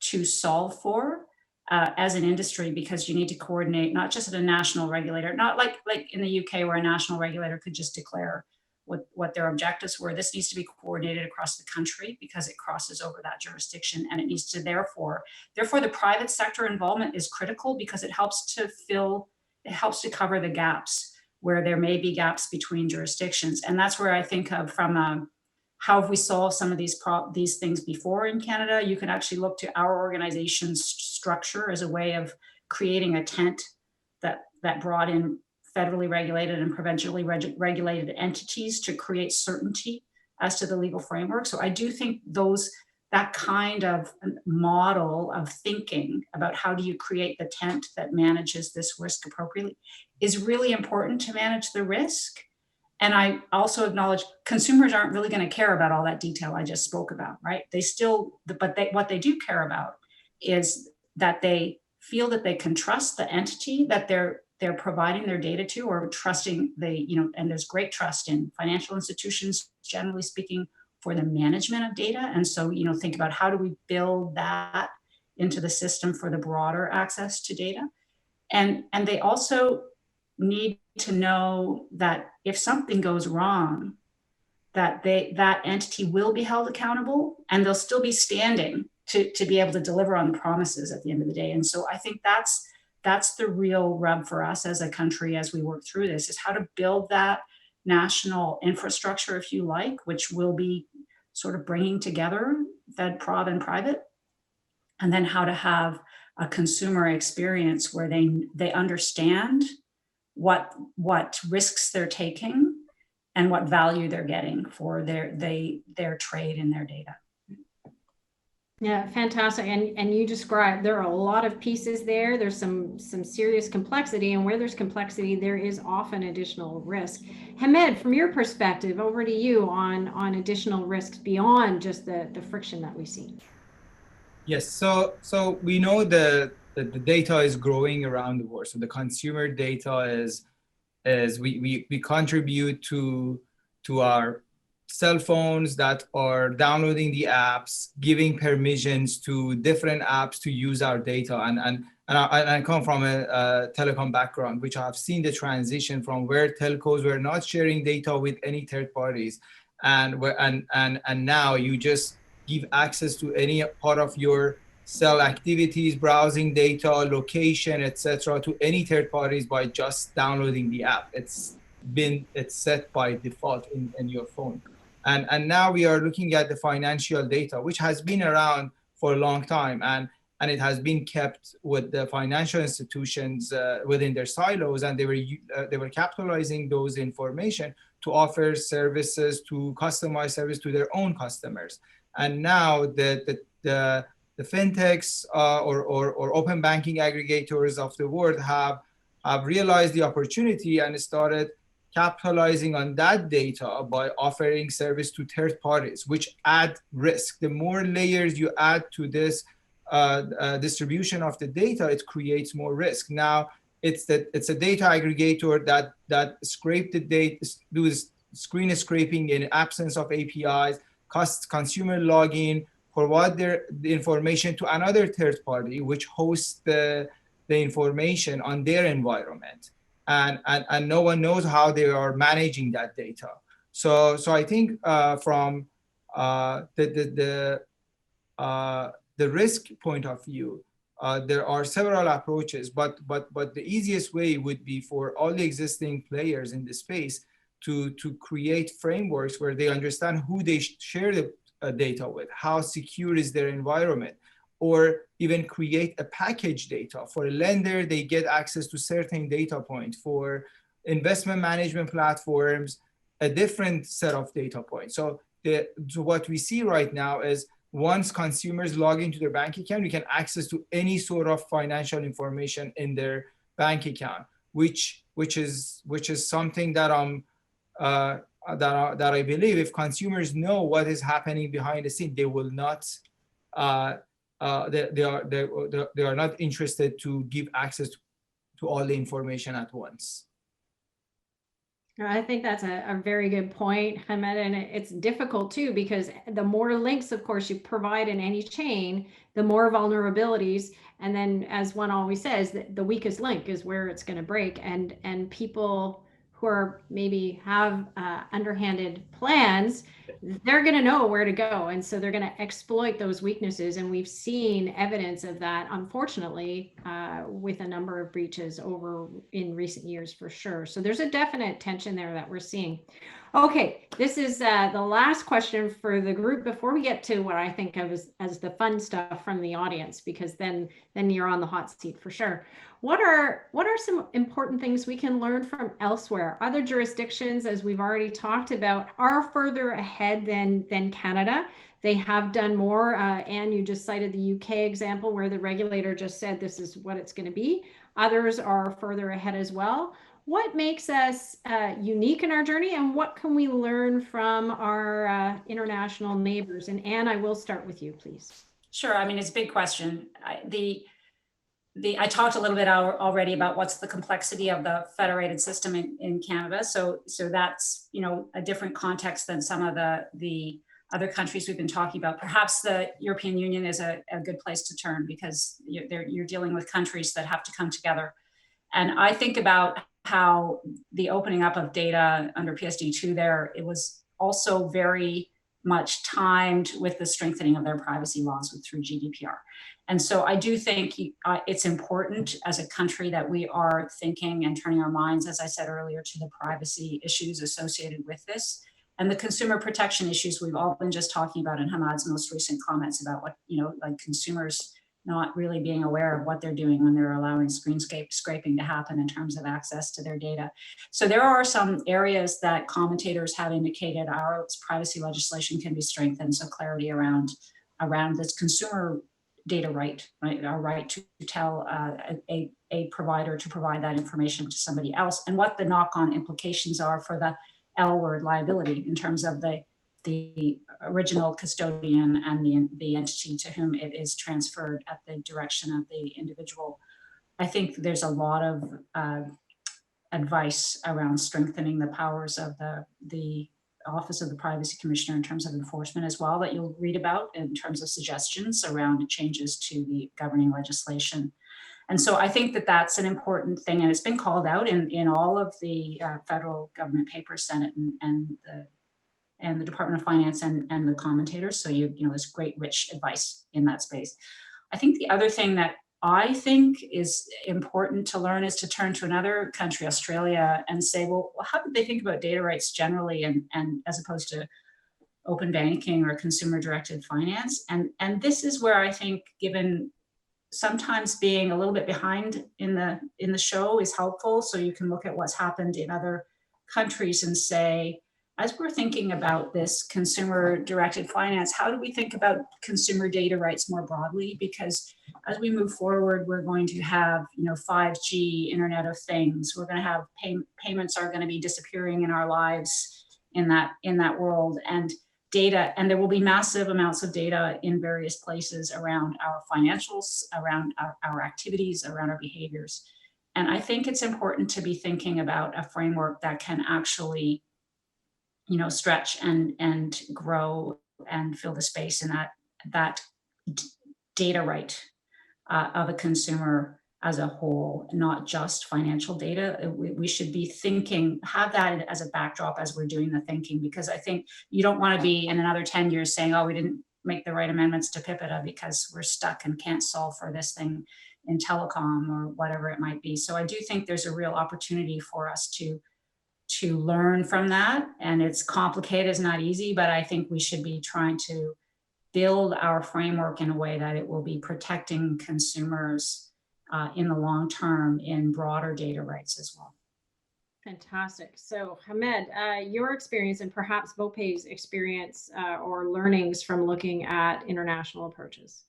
to solve for as an industry, because you need to coordinate not just at a national regulator, not like in the UK where a national regulator could just declare what their objectives were. This needs to be coordinated across the country because it crosses over that jurisdiction, and it needs to therefore the private sector involvement is critical because it helps to cover the gaps where there may be gaps between jurisdictions. And that's where I think of from how have we solved some of these things before in Canada. You can actually look to our organization's structure as a way of creating a tent that brought in federally regulated and provincially regulated entities to create certainty as to the legal framework. So I do think that kind of model of thinking about how do you create the tent that manages this risk appropriately is really important to manage the risk. And I also acknowledge consumers aren't really going to care about all that detail I just spoke about, right? What they do care about is that they feel that they can trust the entity that they're providing their data to, or trusting and there's great trust in financial institutions, generally speaking, for the management of data. And so, think about how do we build that into the system for the broader access to data. And they also need to know that if something goes wrong, that entity will be held accountable and they'll still be standing to be able to deliver on the promises at the end of the day. And so I think that's the real rub for us as a country as we work through this, is how to build that national infrastructure, if you like, which will be sort of bringing together Fed, Prov, and private, and then how to have a consumer experience where they understand what risks they're taking and what value they're getting for their trade and their data. Yeah, fantastic. And you described there are a lot of pieces there. There's some serious complexity, and where there's complexity, there is often additional risk. Hamed, from your perspective, over to you on additional risks beyond just the friction that we see. Yes, so we know that the data is growing around the world. So the consumer data is we contribute to our cell phones that are downloading the apps, giving permissions to different apps to use our data. And I come from a telecom background, which I've seen the transition from where telcos were not sharing data with any third parties, and now you just give access to any part of your cell activities, browsing data, location, etc., to any third parties by just downloading the app. It's set by default in your phone. And now we are looking at the financial data, which has been around for a long time, and it has been kept with the financial institutions within their silos, and they were capitalizing those information to offer services, to customize service to their own customers. And now the fintechs or open banking aggregators of the world have realized the opportunity and started capitalizing on that data by offering service to third parties, which add risk. The more layers you add to this distribution of the data, it creates more risk. Now it's a data aggregator that scrape the data, do screen scraping in absence of APIs, consumer login, provide the information to another third party, which hosts the information on their environment. And no one knows how they are managing that data. So I think from the risk point of view, there are several approaches, but the easiest way would be for all the existing players in the space to create frameworks where they understand who they share the data with, how secure is their environment, or even create a package data. For a lender, they get access to certain data points. For investment management platforms, a different set of data points. So what we see right now is once consumers log into their bank account, you can access to any sort of financial information in their bank account, which is something that that I believe if consumers know what is happening behind the scene, they will not. They are not interested to give access to all the information at once. I think that's a very good point, Hamed, and it's difficult too, because the more links, of course, you provide in any chain, the more vulnerabilities. And then, as one always says, the weakest link is where it's going to break. And people who are maybe have underhanded plans, they're going to know where to go. And so they're going to exploit those weaknesses. And we've seen evidence of that, unfortunately, with a number of breaches over in recent years, for sure. So there's a definite tension there that we're seeing. Okay, this is the last question for the group before we get to what I think of as the fun stuff from the audience, because then you're on the hot seat for sure. What are some important things we can learn from elsewhere? Other jurisdictions, as we've already talked about, are further ahead than Canada. They have done more. Anne, you just cited the UK example where the regulator just said this is what it's going to be. Others are further ahead as well. What makes us unique in our journey, and what can we learn from our international neighbors? And Anne, I will start with you, please. Sure. I mean, it's a big question. I talked a little bit already about what's the complexity of the federated system in Canada. So that's, a different context than some of the other countries we've been talking about. Perhaps the European Union is a good place to turn, because you're dealing with countries that have to come together. And I think about how the opening up of data under PSD2 there, it was also very much timed with the strengthening of their privacy laws through GDPR. And so I do think it's important as a country that we are thinking and turning our minds, as I said earlier, to the privacy issues associated with this. And the consumer protection issues we've all been just talking about in Hamad's most recent comments about what, like consumers not really being aware of what they're doing when they're allowing scraping to happen in terms of access to their data. So there are some areas that commentators have indicated our privacy legislation can be strengthened. So clarity around this consumer data right, our right to tell a provider to provide that information to somebody else, and what the knock-on implications are for the L word liability in terms of the original custodian and the entity to whom it is transferred at the direction of the individual. I think there's a lot of advice around strengthening the powers of the Office of the Privacy Commissioner in terms of enforcement as well, that you'll read about in terms of suggestions around changes to the governing legislation. And so I think that that's an important thing, and it's been called out in all of the federal government papers, Senate and the Department of Finance and the commentators. So there's great rich advice in that space. I think the other thing that I think is important to learn is to turn to another country, Australia, and say, well, how did they think about data rights generally, and as opposed to open banking or consumer directed finance? And this is where I think, given sometimes being a little bit behind in the show is helpful. So you can look at what's happened in other countries and say, as we're thinking about this consumer directed finance, how do we think about consumer data rights more broadly? Because as we move forward, we're going to have 5G, Internet of Things. We're going to have payments are going to be disappearing in our lives in that world, and data, and there will be massive amounts of data in various places around our financials, around our activities, around our behaviors. And I think it's important to be thinking about a framework that can actually stretch and grow and fill the space in that data right of a consumer as a whole, not just financial data. We should be thinking, have that as a backdrop as we're doing the thinking, because I think you don't want to be in another 10 years saying, oh, we didn't make the right amendments to PIPEDA because we're stuck and can't solve for this thing in telecom or whatever it might be. So I do think there's a real opportunity for us to learn from that. And it's complicated, it's not easy, but I think we should be trying to build our framework in a way that it will be protecting consumers in the long term in broader data rights as well. Fantastic. So Hamed, your experience and perhaps VoPay's experience or learnings from looking at international approaches.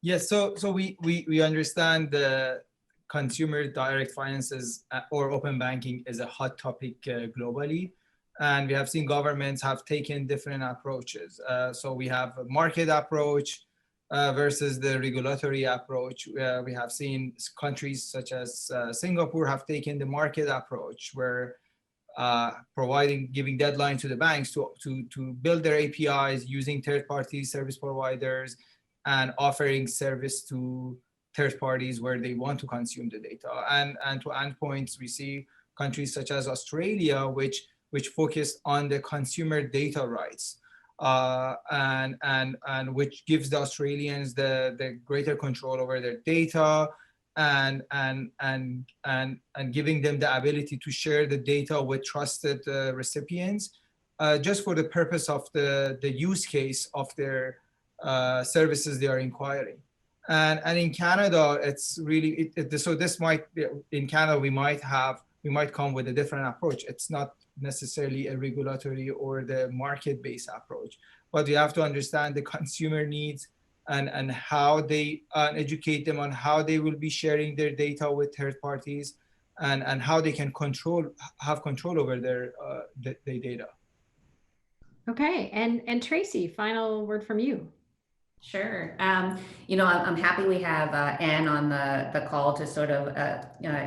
Yes, so we understand the consumer direct finances or open banking is a hot topic globally, and we have seen governments have taken different approaches. So we have a market approach versus the regulatory approach. We have seen countries such as Singapore have taken the market approach, where giving deadlines to the banks to build their APIs using third-party service providers and offering service to third parties where they want to consume the data. And to endpoints, we see countries such as Australia, which focus on the consumer data rights, and which gives the Australians the greater control over their data, and giving them the ability to share the data with trusted recipients, just for the purpose of the use case of their services they are inquiring. And in Canada, it's really so this might in Canada we might come with a different approach. It's not necessarily a regulatory or the market-based approach, but we have to understand the consumer needs and how they educate them on how they will be sharing their data with third parties, and how they can have control over their data. Okay, and Tracy, final word from you. Sure. I'm happy we have Anne on the call to sort of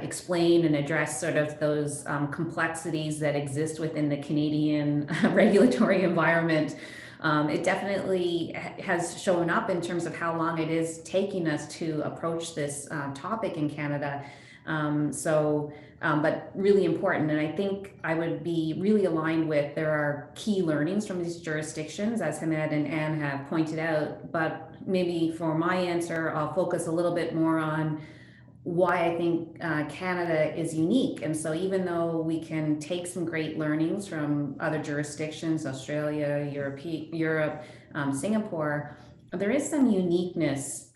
explain and address sort of those complexities that exist within the Canadian regulatory environment. It definitely has shown up in terms of how long it is taking us to approach this topic in Canada. But really important. And I think I would be really aligned with, there are key learnings from these jurisdictions, as Hamed and Anne have pointed out. But maybe for my answer, I'll focus a little bit more on why I think Canada is unique. And so even though we can take some great learnings from other jurisdictions, Australia, Europe, Singapore, there is some uniqueness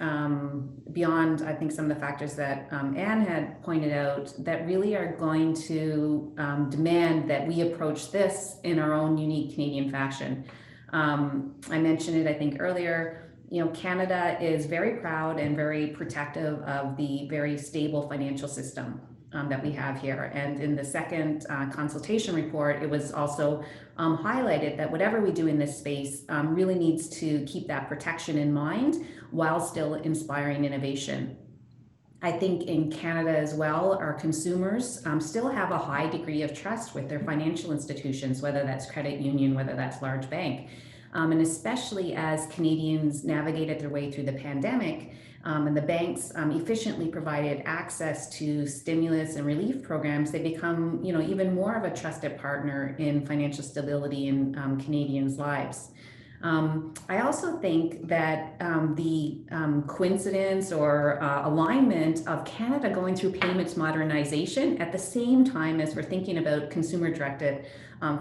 beyond, I think, some of the factors that Anne had pointed out that really are going to demand that we approach this in our own unique Canadian fashion. I mentioned it, I think, earlier. Canada is very proud and very protective of the very stable financial system that we have here. And in the second consultation report, it was also highlighted that whatever we do in this space really needs to keep that protection in mind while still inspiring innovation. I think in Canada as well, our consumers still have a high degree of trust with their financial institutions, whether that's credit union, whether that's large bank. And especially as Canadians navigated their way through the pandemic, and the banks efficiently provided access to stimulus and relief programs, they become, even more of a trusted partner in financial stability in Canadians' lives. I also think that the coincidence or alignment of Canada going through payments modernization at the same time as we're thinking about consumer-directed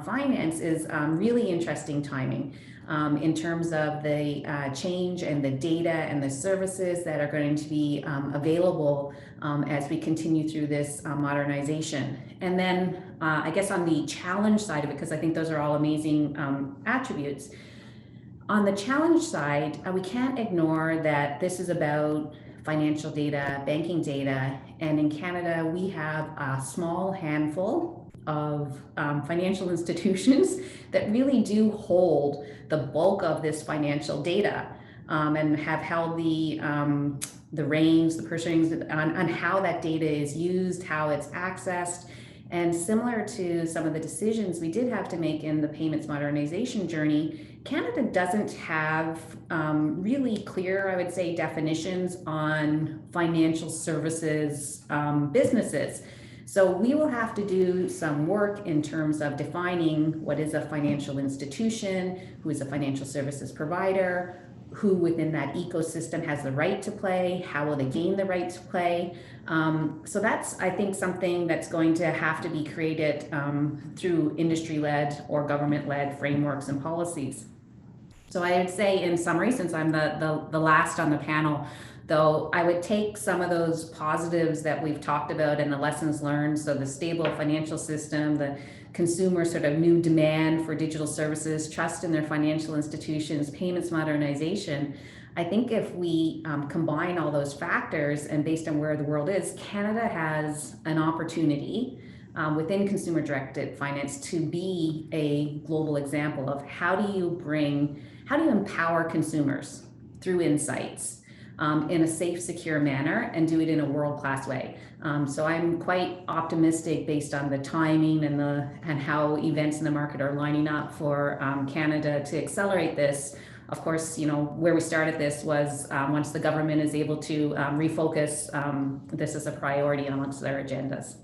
finance is really interesting timing. In terms of the change and the data and the services that are going to be available as we continue through this modernization. And then I guess on the challenge side of it, because I think those are all amazing attributes. On the challenge side, we can't ignore that this is about financial data, banking data, and in Canada, we have a small handful of financial institutions that really do hold the bulk of this financial data and have held the reins, the purse strings on how that data is used, how it's accessed. And similar to some of the decisions we did have to make in the payments modernization journey, Canada doesn't have really clear, I would say, definitions on financial services businesses. So we will have to do some work in terms of defining what is a financial institution, who is a financial services provider, who within that ecosystem has the right to play, how will they gain the right to play. So that's, I think, something that's going to have to be created through industry-led or government-led frameworks and policies. So I would say, in summary, since I'm the last on the panel, though, I would take some of those positives that we've talked about and the lessons learned, so the stable financial system, the consumer sort of new demand for digital services, trust in their financial institutions, payments modernization. I think if we combine all those factors and based on where the world is, Canada has an opportunity within consumer-directed finance to be a global example of how do you empower consumers through insights in a safe, secure manner and do it in a world-class way. So I'm quite optimistic based on the timing and how events in the market are lining up for Canada to accelerate this. Of course, where we started this was once the government is able to refocus this as a priority amongst their agendas.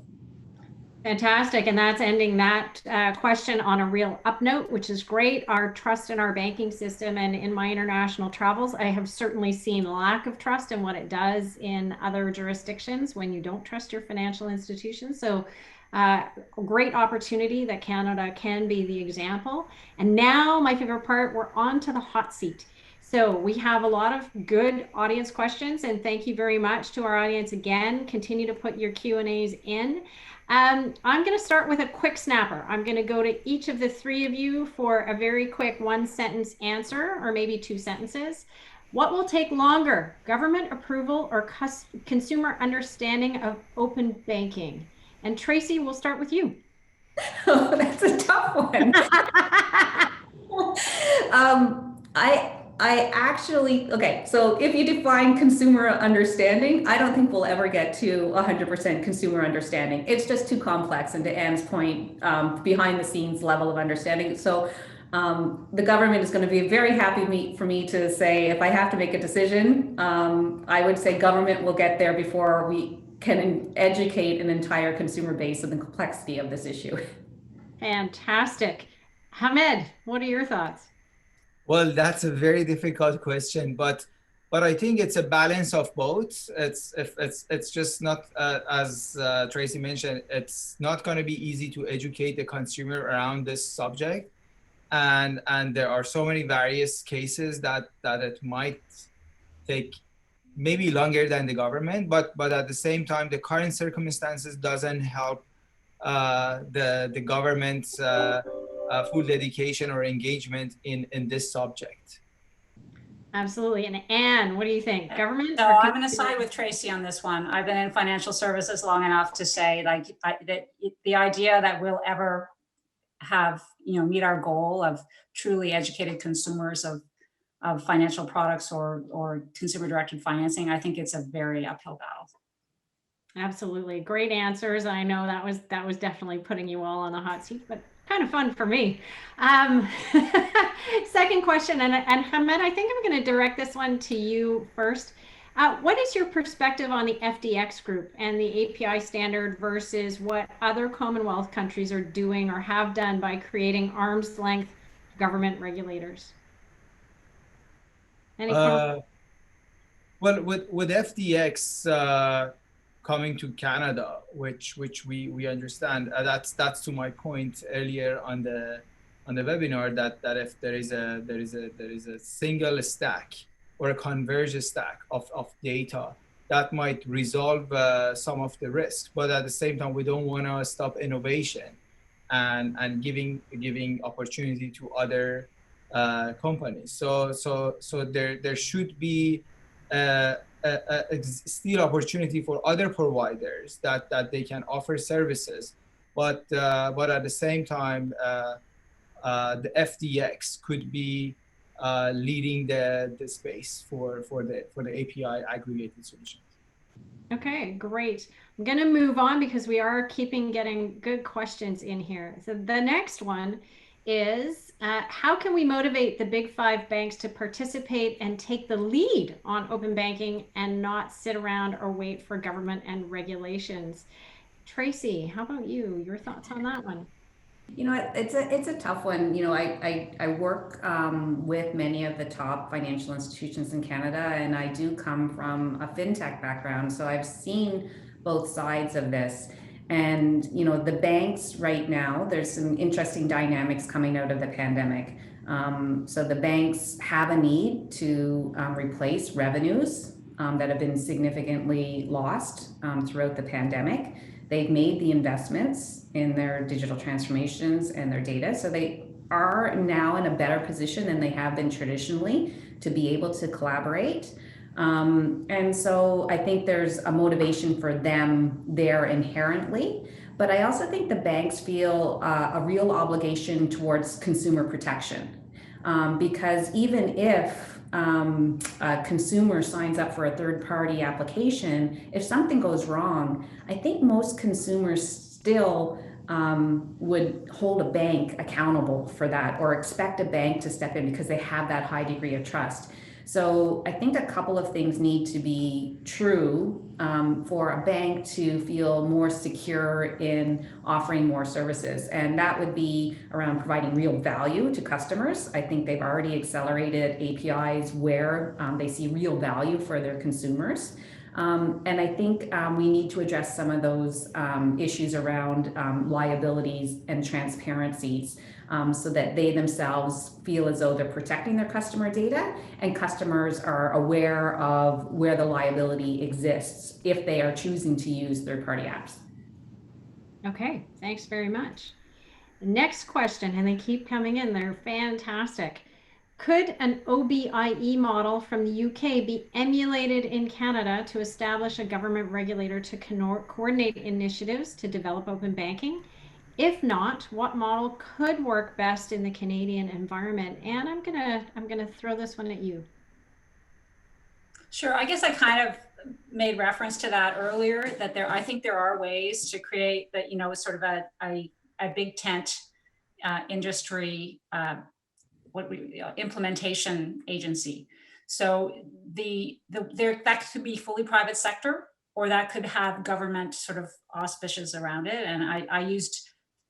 Fantastic. And that's ending that question on a real up note, which is great. Our trust in our banking system, and in my international travels, I have certainly seen lack of trust in what it does in other jurisdictions when you don't trust your financial institutions. So great opportunity that Canada can be the example. And now my favorite part, we're on to the hot seat. So we have a lot of good audience questions, and thank you very much to our audience again. Continue to put your Q&As in. I'm going to start with a quick snapper. I'm going to go to each of the three of you for a very quick one-sentence answer, or maybe two sentences. What will take longer, government approval or consumer understanding of open banking? And Tracy, we'll start with you. Oh, that's a tough one. I actually, okay, so if you define consumer understanding, I don't think we'll ever get to 100% consumer understanding. It's just too complex. And to Anne's point, behind the scenes level of understanding. So the government is going to be very happy for me to say, if I have to make a decision, I would say government will get there before we can educate an entire consumer base on the complexity of this issue. Fantastic. Hamed, what are your thoughts? Well, that's a very difficult question, but I think it's a balance of both. It's just not as Tracy mentioned. It's not going to be easy to educate the consumer around this subject, and there are so many various cases that it might take maybe longer than the government, but at the same time, the current circumstances doesn't help the government's full dedication or engagement in this subject. Absolutely. And Anne, what do you think? Government? So or I'm going to side with Tracy on this one. I've been in financial services long enough to say that the idea that we'll ever have, meet our goal of truly educated consumers of financial products or consumer directed financing, I think it's a very uphill battle. Absolutely. Great answers. I know that was definitely putting you all on the hot seat, but kind of fun for me. Second question, and Hamed, I think I'm going to direct this one to you first. What is your perspective on the FDX group and the API standard versus what other Commonwealth countries are doing or have done by creating arm's length government regulators? Any comments? Well, with FDX coming to Canada, which we understand, that's to my point earlier on the webinar, that if there is a single stack or a converged stack of data, that might resolve some of the risks. But at the same time, we don't want to stop innovation and giving opportunity to other companies. So there should be still opportunity for other providers that they can offer services, but at the same time, the FDX could be leading the space for the API aggregated solutions. Okay, great. I'm going to move on because we are getting good questions in here. So the next one is how can we motivate the big five banks to participate and take the lead on open banking and not sit around or wait for government and regulations? Tracy, how about you? Your thoughts on that one? It's a tough one. I work with many of the top financial institutions in Canada, and I do come from a fintech background, so I've seen both sides of this. And the banks right now, there's some interesting dynamics coming out of the pandemic. So the banks have a need to replace revenues that have been significantly lost throughout the pandemic. They've made the investments in their digital transformations and their data. So they are now in a better position than they have been traditionally to be able to collaborate. And so I think there's a motivation for them there inherently. But I also think the banks feel a real obligation towards consumer protection. Because even if a consumer signs up for a third-party application, if something goes wrong, I think most consumers still would hold a bank accountable for that or expect a bank to step in because they have that high degree of trust. So I think a couple of things need to be true for a bank to feel more secure in offering more services. And that would be around providing real value to customers. I think they've already accelerated APIs where they see real value for their consumers. And I think we need to address some of those issues around liabilities and transparencies so that they themselves feel as though they're protecting their customer data and customers are aware of where the liability exists if they are choosing to use third-party apps. Okay, thanks very much. Next question, and they keep coming in. They're fantastic. Could an OBIE model from the UK be emulated in Canada to establish a government regulator to coordinate initiatives to develop open banking? If not, what model could work best in the Canadian environment? And I'm gonna throw this one at you. Sure. I guess I kind of made reference to that earlier, that I think there are ways to create that, sort of a big tent industry implementation agency. So that could be fully private sector. that could have government sort of auspices around it. And I used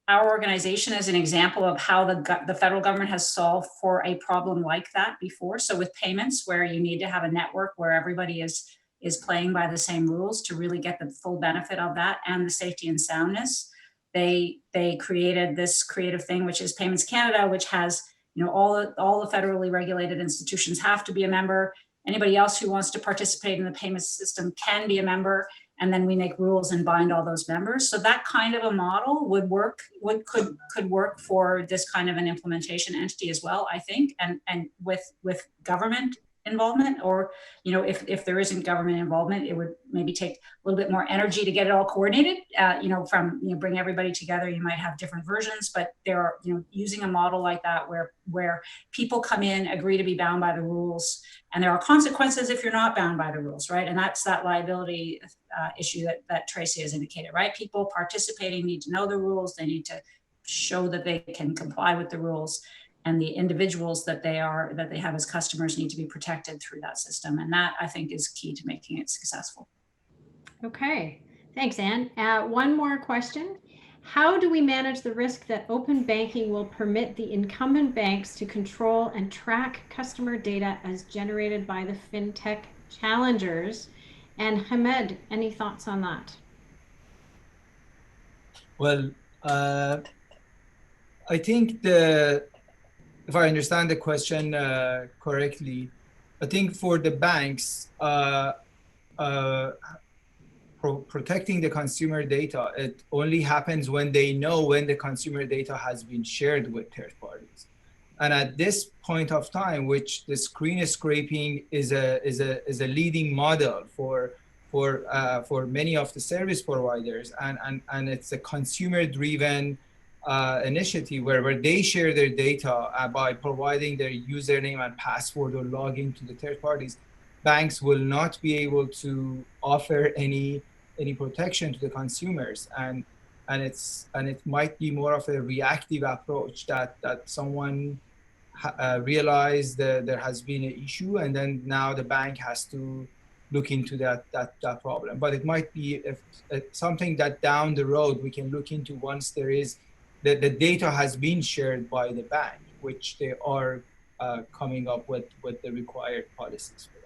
our organization as an example of how the federal government has solved for a problem like that before. So with payments, where you need to have a network where everybody is playing by the same rules to really get the full benefit of that and the safety and soundness, they created this creative thing, which is Payments Canada, which has, you know, all the federally regulated institutions have to be a member. Anybody else who wants to participate in the payment system can be a member, and then we make rules and bind all those members. So that kind of a model would work, could work for this kind of an implementation entity as well, I think, and with government involvement, or, you know, if there isn't government involvement, it would maybe take a little bit more energy to get it all coordinated. You know, from, you know, bring everybody together, you might have different versions, but there are, you know, using a model like that where people come in, agree to be bound by the rules, and there are consequences if you're not bound by the rules, right? And that's that liability issue that Tracy has indicated, right? People participating need to know the rules, they need to show that they can comply with the rules, and the individuals that they have as customers need to be protected through that system. And that, I think, is key to making it successful. Okay, thanks, Anne. One more question. How do we manage the risk that open banking will permit the incumbent banks to control and track customer data as generated by the fintech challengers? And Hamed, any thoughts on that? Well, I think if I understand the question correctly, I think for the banks, protecting the consumer data, it only happens when they know when the consumer data has been shared with third parties. And at this point of time, which the screen scraping is a leading model for many of the service providers, and it's a consumer-driven initiative where they share their data by providing their username and password or login to the third parties. Banks will not be able to offer any protection to the consumers, and it might be more of a reactive approach that someone realized that there has been an issue, and then now the bank has to look into that problem. But it might be something that down the road we can look into once there is the data has been shared by the bank, which they are coming up with the required policies for that.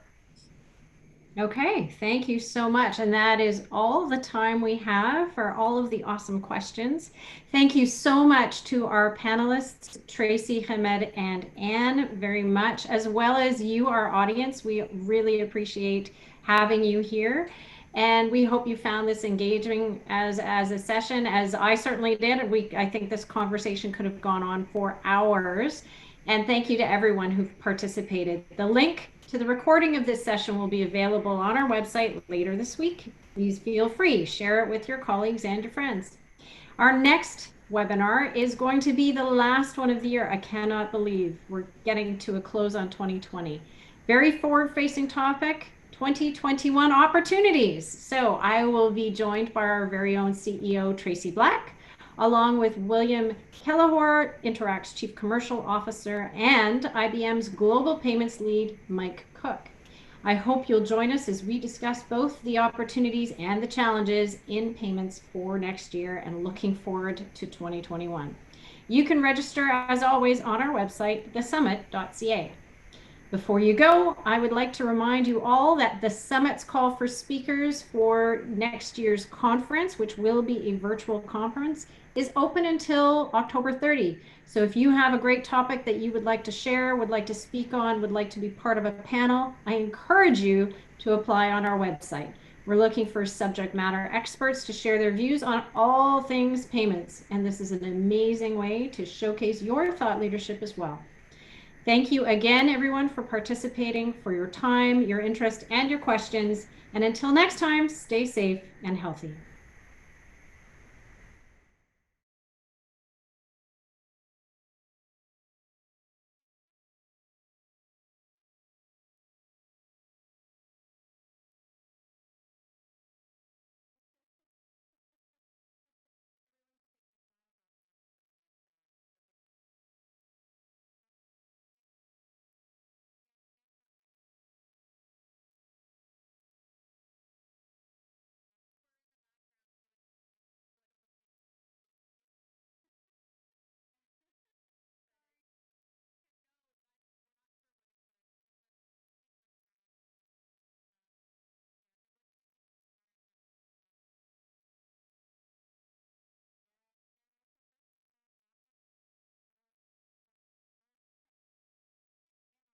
Okay, thank you so much. And that is all the time we have for all of the awesome questions. Thank you so much to our panelists, Tracy, Hamed, and Anne, very much, as well as you, our audience. We really appreciate having you here. And we hope you found this engaging as a session, as I certainly did. I think this conversation could have gone on for hours. And thank you to everyone who participated. The link to the recording of this session will be available on our website later this week. Please feel free, share it with your colleagues and your friends. Our next webinar is going to be the last one of the year. I cannot believe we're getting to a close on 2020. Very forward-facing topic, 2021 opportunities. So I will be joined by our very own CEO, Tracy Black, along with William Kelleher, Interact's Chief Commercial Officer, and IBM's Global Payments Lead, Mike Cook. I hope you'll join us as we discuss both the opportunities and the challenges in payments for next year, and looking forward to 2021. You can register, as always, on our website, thesummit.ca. Before you go, I would like to remind you all that the Summit's call for speakers for next year's conference, which will be a virtual conference, is open until October 30. So if you have a great topic that you would like to share, would like to speak on, would like to be part of a panel, I encourage you to apply on our website. We're looking for subject matter experts to share their views on all things payments, and this is an amazing way to showcase your thought leadership as well. Thank you again, everyone, for participating, for your time, your interest, and your questions. And until next time, stay safe and healthy.